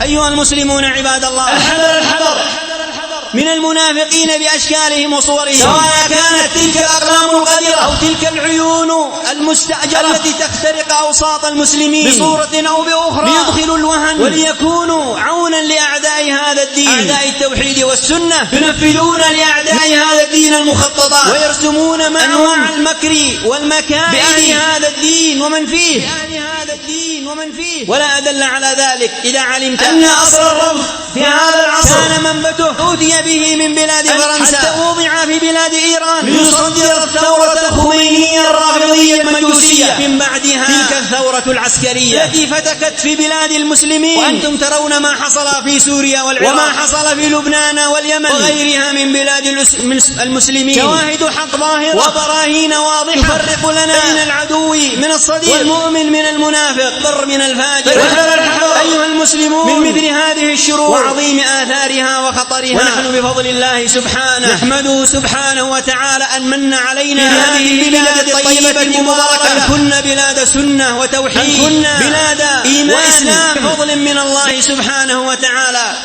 أيها المسلمون عباد الله، الحذر من المنافقين بأشكالهم وصورهم، سواء كانت تلك الأقلام القذرة أو تلك العيون المستأجرة التي تخترق أوساط المسلمين بصورة أو بأخرى ليدخلوا الوهن وليكونوا عونا لأعداء هذا الدين، أعداء التوحيد والسنة، ينفذون لأعداء هذا الدين المخططات ويرسمون معهم المكر والمكائد بأهل هذا الدين ومن فيه، ولا أدل على ذلك إذا علمت أن أصل الرفض في هذا العصر كان منبته أوتي به من بلاد فرنسا حتى وضع في بلاد إيران ليصدر الثورة الخمينية الرافضية المجوسية، من بعدها تلك الثورة العسكرية التي فتكت في بلاد المسلمين، وأنتم ترون ما حصل في سوريا والعراق وما حصل في لبنان واليمن وغيرها من بلاد المسلمين. شواهد حق ظاهرة وبراهين واضحة تفرق لنا بين العدو من الصديق والمؤمن من المنافق بر من الفاجر. أيها المسلمون، من مثل هذه الشرور وعظيم آثارها وخطرها، ونحن بفضل الله سبحانه نحمده سبحانه وتعالى أن من علينا هذه البلاد الطيبة المباركة، أن كنا بلاد سنة وتوحيد، أن كنا بلاد إيمان وإسلام بفضل من الله سبحانه وتعالى.